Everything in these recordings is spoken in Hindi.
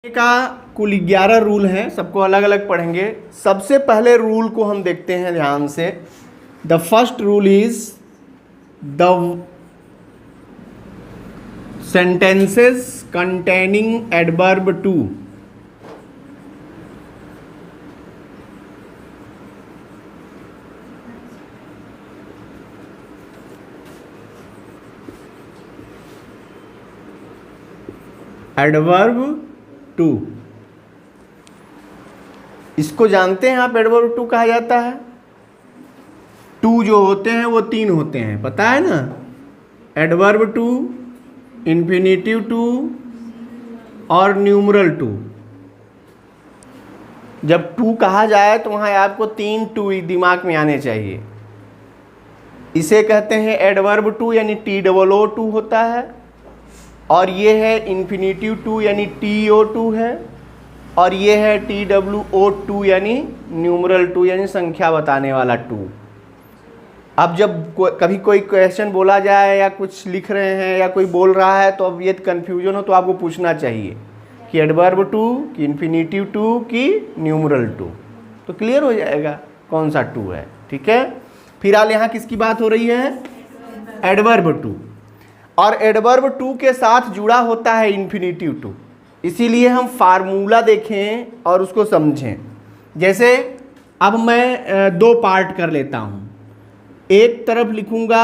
का कुल 11 रूल हैं, सबको अलग अलग पढ़ेंगे। सबसे पहले रूल को हम देखते हैं ध्यान से। The first rule is the sentences containing adverb too adverb too, इसको जानते हैं आप, एडवर्ब टू कहा जाता है। टू जो होते हैं वो 3 होते हैं, पता है ना। एडवर्ब टू, इन्फिनिटिव टू और न्यूमरल टू। जब टू कहा जाए तो वहाँ आपको 3 टू दिमाग में आने चाहिए। इसे कहते हैं एडवर्ब टू, यानी TOO होता है। और ये है इन्फिनिटिव टू यानी TO2 है। और ये है TWO2 यानी न्यूमरल टू, यानी संख्या बताने वाला टू। अब जब कभी कोई क्वेश्चन बोला जाए या कुछ लिख रहे हैं या कोई बोल रहा है तो अब ये कन्फ्यूजन हो तो आपको पूछना चाहिए कि एडवर्ब टू कि इन्फिनिटिव टू कि न्यूमरल टू, तो क्लियर हो जाएगा कौन सा टू है। ठीक है, फिलहाल यहाँ किसकी बात हो रही है? Adverb too. और एडवर्ब टू के साथ जुड़ा होता है इन्फिनिटिव टू, इसीलिए हम फार्मूला देखें और उसको समझें। जैसे अब मैं 2 पार्ट कर लेता हूं। एक तरफ लिखूंगा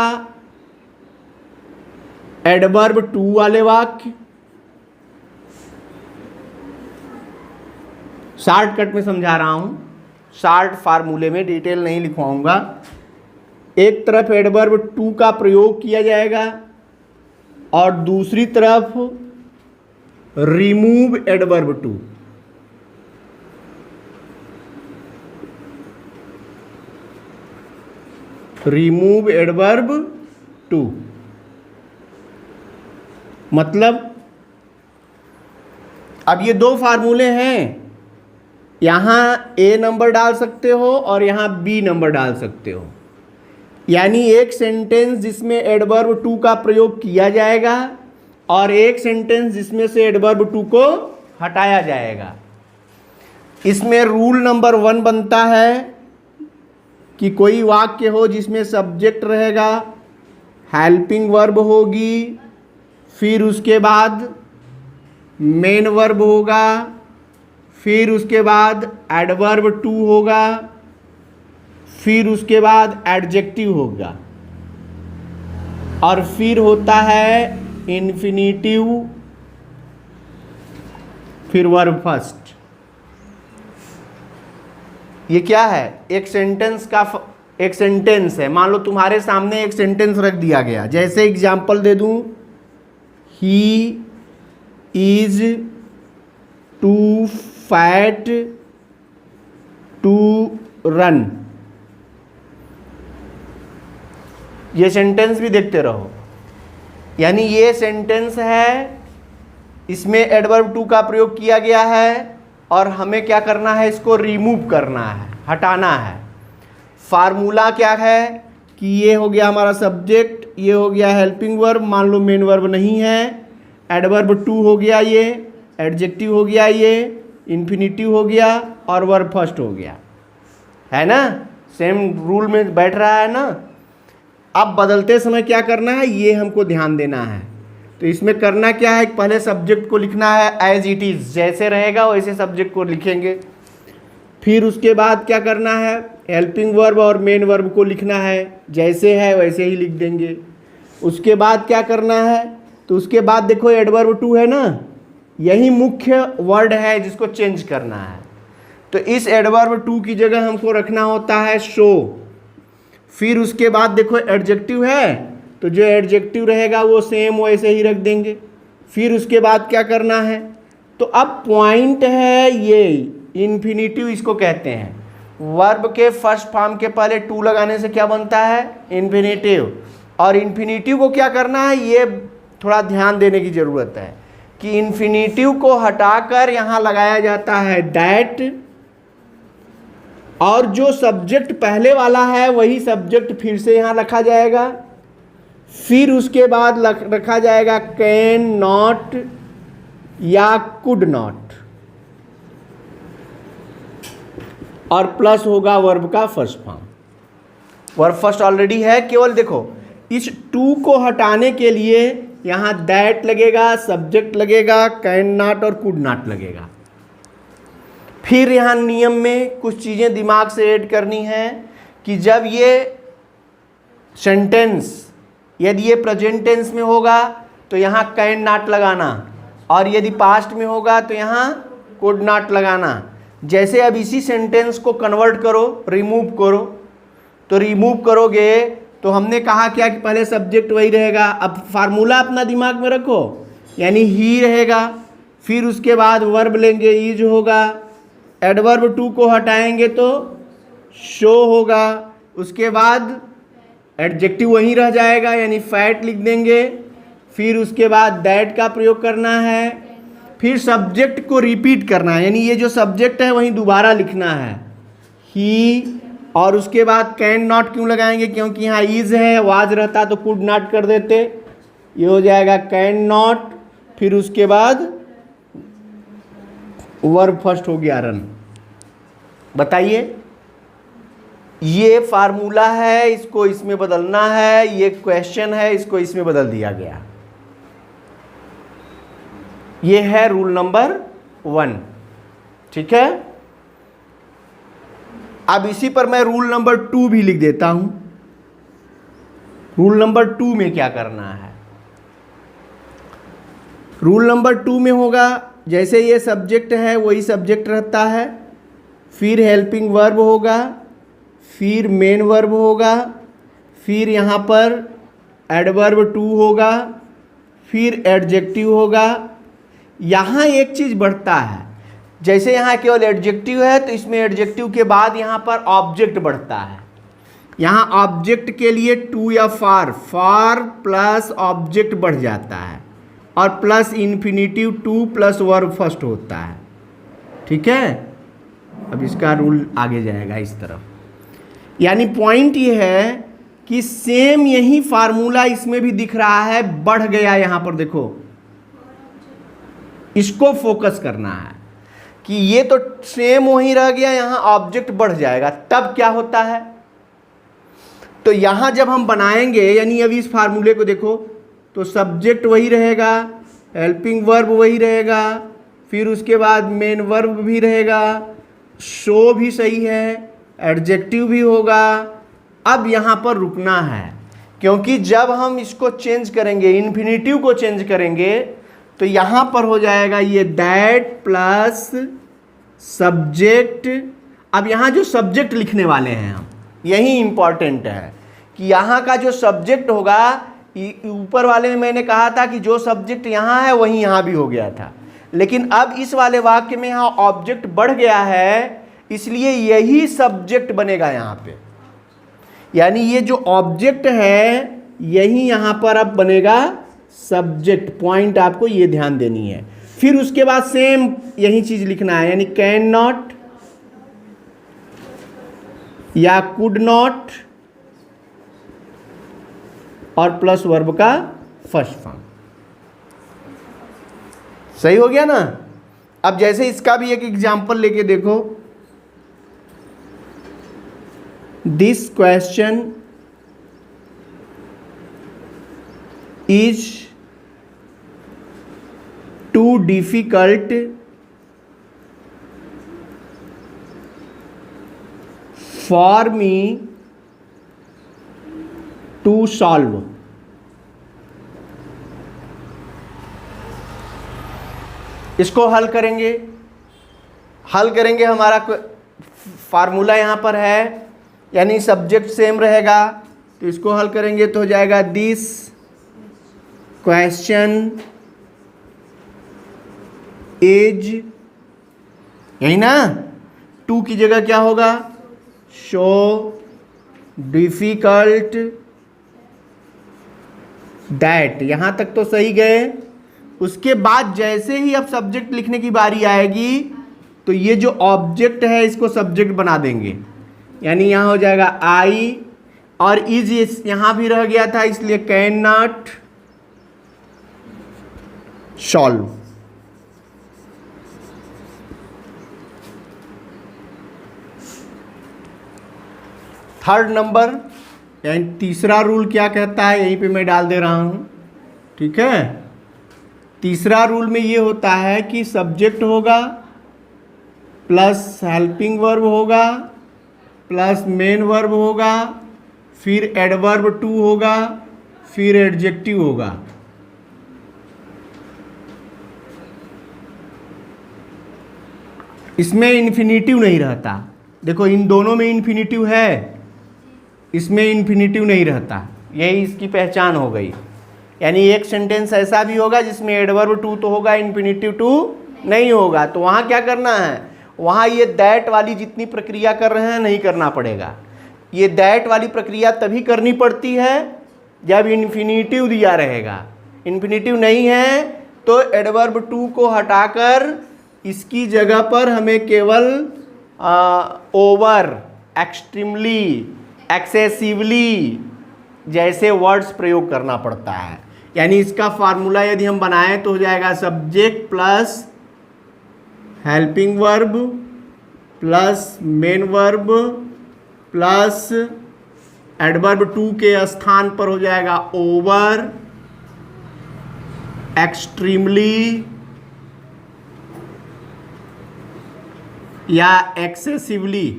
एडवर्ब टू वाले वाक्य, शॉर्टकट में समझा रहा हूं, शॉर्ट फार्मूले में डिटेल नहीं लिखवाऊंगा। एक तरफ एडवर्ब टू का प्रयोग किया जाएगा और दूसरी तरफ remove adverb too. Remove adverb too मतलब अब ये 2 फार्मूले हैं, यहां A नंबर डाल सकते हो और यहां B नंबर डाल सकते हो। यानी एक सेंटेंस जिसमें एडवर्ब टू का प्रयोग किया जाएगा और एक सेंटेंस जिसमें से एडवर्ब टू को हटाया जाएगा। इसमें रूल नंबर 1 बनता है कि कोई वाक्य हो जिसमें सब्जेक्ट रहेगा, हेल्पिंग वर्ब होगी, फिर उसके बाद मेन वर्ब होगा, फिर उसके बाद एडवर्ब टू होगा, फिर उसके बाद एडजेक्टिव होगा और फिर होता है इन्फिनिटिव, फिर वर्ब फर्स्ट। ये क्या है? एक सेंटेंस है। मान लो तुम्हारे सामने एक सेंटेंस रख दिया गया, जैसे एग्जांपल दे दूं, he is too fat to run. ये सेंटेंस भी देखते रहो। यानी ये सेंटेंस है, इसमें एडवर्ब टू का प्रयोग किया गया है और हमें क्या करना है? इसको रिमूव करना है, हटाना है। फार्मूला क्या है कि ये हो गया हमारा सब्जेक्ट, ये हो गया हेल्पिंग वर्ब, मान लो मेन वर्ब नहीं है, एडवर्ब टू हो गया, ये एडजेक्टिव हो गया, ये इन्फिनिटिव हो गया और वर्ब फर्स्ट हो गया, है ना। सेम रूल में बैठ रहा है ना। अब बदलते समय क्या करना है ये हमको ध्यान देना है। तो इसमें करना क्या है, पहले सब्जेक्ट को लिखना है एज इट इज़, जैसे रहेगा वैसे सब्जेक्ट को लिखेंगे। फिर उसके बाद क्या करना है, हेल्पिंग वर्ब और मेन वर्ब को लिखना है, जैसे है वैसे ही लिख देंगे। उसके बाद क्या करना है, तो उसके बाद देखो एडवर्ब टू है ना, यही मुख्य वर्ड है जिसको चेंज करना है। तो इस एडवर्ब टू की जगह हमको रखना होता है शो। फिर उसके बाद देखो एडजेक्टिव है, तो जो एडजेक्टिव रहेगा वो सेम वैसे ही रख देंगे। फिर उसके बाद क्या करना है, तो अब पॉइंट है ये इन्फिनिटिव, इसको कहते हैं। वर्ब के फर्स्ट फॉर्म के पहले टू लगाने से क्या बनता है? इन्फिनिटिव। और इन्फिनिटिव को क्या करना है, ये थोड़ा ध्यान देने की ज़रूरत है कि इन्फिनिटिव को हटाकर यहाँ लगाया जाता है दैट, और जो सब्जेक्ट पहले वाला है वही सब्जेक्ट फिर से यहाँ रखा जाएगा। फिर उसके बाद रखा जाएगा कैन नॉट या कुड नॉट। और प्लस होगा वर्ब का first form. Verb first already है, केवल देखो इस टू को हटाने के लिए यहाँ दैट लगेगा, सब्जेक्ट लगेगा, कैन नॉट और कुड नॉट लगेगा। फिर यहाँ नियम में कुछ चीज़ें दिमाग से ऐड करनी है कि जब ये सेंटेंस यदि ये प्रेजेंट टेंस में होगा तो यहाँ कैन नॉट लगाना, और यदि पास्ट में होगा तो यहाँ कुड नॉट लगाना। जैसे अब इसी सेंटेंस को कन्वर्ट करो, रिमूव करो, तो रिमूव करोगे तो हमने कहा क्या कि पहले सब्जेक्ट वही रहेगा। अब फार्मूला अपना दिमाग में रखो, यानी ही रहेगा, फिर उसके बाद वर्ब लेंगे, इज होगा, एडवर्ब टू को हटाएंगे तो शो होगा, उसके बाद एडजेक्टिव वहीं रह जाएगा यानी फैट लिख देंगे, फिर उसके बाद दैट का प्रयोग करना है, फिर सब्जेक्ट को रिपीट करना है, यानी ये जो सब्जेक्ट है वहीं दोबारा लिखना है ही, और उसके बाद कैन नॉट क्यों लगाएंगे, क्योंकि यहाँ इज है, वाज रहता तो कुड नॉट कर देते, ये हो जाएगा कैन नॉट, फिर उसके बाद वर्ब फर्स्ट हो गया रन। बताइए, ये फार्मूला है, इसको इसमें बदलना है, ये क्वेश्चन है, इसको इसमें बदल दिया गया। ये है रूल नंबर 1, ठीक है। अब इसी पर मैं रूल नंबर 2 भी लिख देता हूं। रूल नंबर 2 में क्या करना है? रूल नंबर 2 में होगा, जैसे ये सब्जेक्ट है वही सब्जेक्ट रहता है, फिर हेल्पिंग वर्ब होगा, फिर मेन वर्ब होगा, फिर यहाँ पर एडवर्ब टू होगा, फिर एडजेक्टिव होगा। यहाँ एक चीज़ बढ़ता है, जैसे यहाँ केवल एडजेक्टिव है तो इसमें एडजेक्टिव के बाद यहाँ पर ऑब्जेक्ट बढ़ता है। यहाँ ऑब्जेक्ट के लिए टू या फार, फार प्लस ऑब्जेक्ट बढ़ जाता है, और plus infinitive two plus verb first होता है, ठीक है। अब इसका रूल आगे जाएगा इस तरफ, यानी पॉइंट ये है कि सेम यही फार्मूला इसमें भी दिख रहा है, बढ़ गया। यहाँ पर देखो, इसको फोकस करना है कि ये तो सेम वही रह गया, यहाँ ऑब्जेक्ट बढ़ जाएगा, तब क्या होता है। तो यहाँ जब हम बनाएंगे, यानी अभी इस फार्मूले को देखो, तो सब्जेक्ट वही रहेगा, हेल्पिंग वर्ब वही रहेगा, फिर उसके बाद मेन वर्ब भी रहेगा, शो भी सही है, एडजेक्टिव भी होगा। अब यहाँ पर रुकना है, क्योंकि जब हम इसको चेंज करेंगे, इन्फिनिटिव को चेंज करेंगे, तो यहाँ पर हो जाएगा ये दैट प्लस सब्जेक्ट। अब यहाँ जो सब्जेक्ट लिखने वाले हैं हम, यही इंपॉर्टेंट है कि यहाँ का जो सब्जेक्ट होगा, ऊपर वाले में मैंने कहा था कि जो सब्जेक्ट यहाँ है वही यहाँ भी हो गया था, लेकिन अब इस वाले वाक्य में यहाँ ऑब्जेक्ट बढ़ गया है, इसलिए यही सब्जेक्ट बनेगा यहाँ पे। यानी ये जो ऑब्जेक्ट है यही यहाँ पर अब बनेगा सब्जेक्ट। पॉइंट आपको ये ध्यान देनी है। फिर उसके बाद सेम यही चीज लिखना है, यानी कैन नॉट या कुड नॉट और प्लस वर्ब का फर्स्ट फॉर्म। सही हो गया ना। अब जैसे इसका भी एक एग्जांपल लेके देखो, this question is too difficult for me to solve. इसको हल करेंगे, हमारा फार्मूला यहाँ पर है, यानी सब्जेक्ट सेम रहेगा, तो इसको हल करेंगे तो हो जाएगा दिस क्वेश्चन इज, यही ना, टू की जगह क्या होगा, शो डिफिकल्ट दैट। यहां तक तो सही गए। उसके बाद जैसे ही अब सब्जेक्ट लिखने की बारी आएगी, तो ये जो ऑब्जेक्ट है इसको सब्जेक्ट बना देंगे, यानी यहां हो जाएगा आई, और इज यहां भी रह गया था, इसलिए can not solve. Third number यानी तीसरा रूल क्या कहता है, यहीं पे मैं डाल दे रहा हूँ, ठीक है। तीसरा रूल में ये होता है कि सब्जेक्ट होगा प्लस हेल्पिंग वर्ब होगा प्लस मेन वर्ब होगा, फिर एडवर्ब टू होगा, फिर एडजेक्टिव होगा। इसमें इन्फिनिटिव नहीं रहता। देखो इन दोनों में इन्फिनिटिव है, इसमें इन्फिनिटिव नहीं रहता, यही इसकी पहचान हो गई। यानी एक सेंटेंस ऐसा भी होगा जिसमें एडवर्ब टू तो होगा, इन्फिनिटिव टू नहीं होगा। तो वहाँ क्या करना है, वहाँ ये दैट वाली जितनी प्रक्रिया कर रहे हैं नहीं करना पड़ेगा। ये दैट वाली प्रक्रिया तभी करनी पड़ती है जब इन्फिनिटिव दिया रहेगा। इन्फिनिटिव नहीं है तो एडवर्ब टू को हटाकर इसकी जगह पर हमें केवल ओवर, एक्सट्रीमली, एक्सेसिवली जैसे वर्ड्स प्रयोग करना पड़ता है। यानी इसका फार्मूला यदि हम बनाएं तो हो जाएगा subject plus helping verb plus main verb plus adverb too के स्थान पर हो जाएगा ओवर, एक्सट्रीमली या एक्सेसिवली।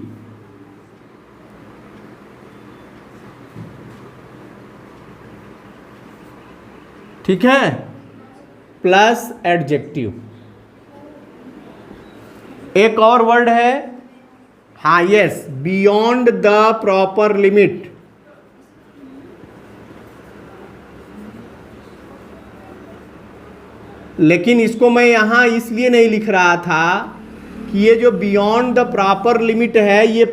ठीक है, प्लस एडजेक्टिव। एक और वर्ड है, हाँ yes, beyond the proper limit. लेकिन इसको मैं यहां इसलिए नहीं लिख रहा था कि ये जो बियॉन्ड द प्रॉपर लिमिट है ये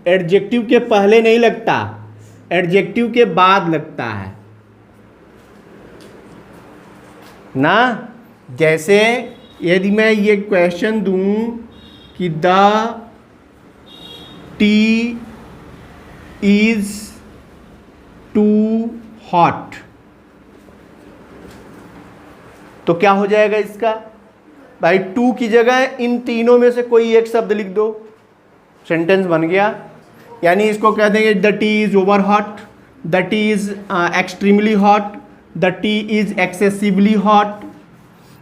एडजेक्टिव के पहले नहीं लगता, एडजेक्टिव के बाद लगता है ना। जैसे यदि मैं ये क्वेश्चन दूं कि the tea is too hot, तो क्या हो जाएगा इसका, भाई टू की जगह इन तीनों में से कोई एक शब्द लिख दो, सेंटेंस बन गया। यानी इसको कह देंगे the tea is over hot, the tea is extremely hot, the tea is excessively hot.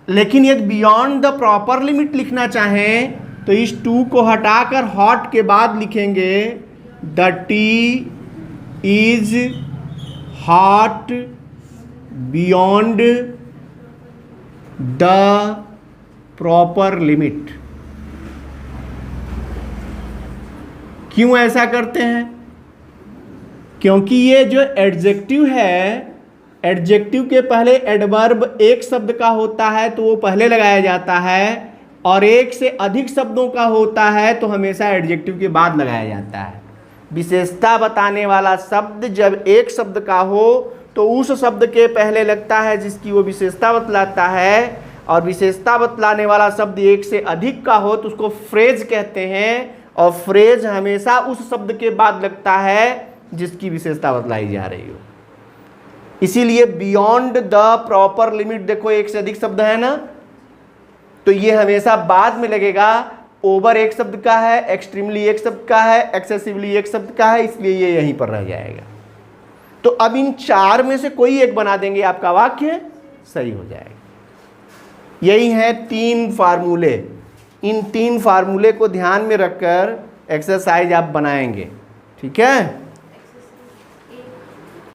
लेकिन यदि बियॉन्ड द प्रॉपर लिमिट लिखना चाहें तो इस टू को हटाकर हॉट के बाद लिखेंगे the tea is hot beyond the proper limit. क्यों ऐसा करते हैं, क्योंकि ये जो एडजेक्टिव है, एडजेक्टिव के पहले एडवर्ब एक शब्द का होता है तो वो पहले लगाया जाता है, और एक से अधिक शब्दों का होता है तो हमेशा एडजेक्टिव के बाद लगाया जाता है। विशेषता बताने वाला शब्द जब एक शब्द का हो तो उस शब्द के पहले लगता है जिसकी वो विशेषता बतलाता है, और विशेषता बतलाने वाला शब्द एक से अधिक का हो तो उसको फ्रेज कहते हैं, और फ्रेज हमेशा उस शब्द के बाद लगता है जिसकी विशेषता बतलाई जा रही हो। इसीलिए बियॉन्ड द प्रॉपर लिमिट, देखो एक से अधिक शब्द है ना, तो ये हमेशा बाद में लगेगा। ओवर एक शब्द का है, एक्सट्रीमली एक शब्द का है, एक्सेसिवली एक शब्द का है, इसलिए ये यहीं पर रह जाएगा। तो अब इन चार में से कोई एक बना देंगे, आपका वाक्य सही हो जाएगा। यही है तीन फार्मूले। इन तीन फार्मूले को ध्यान में रखकर एक्सरसाइज आप बनाएंगे, ठीक है।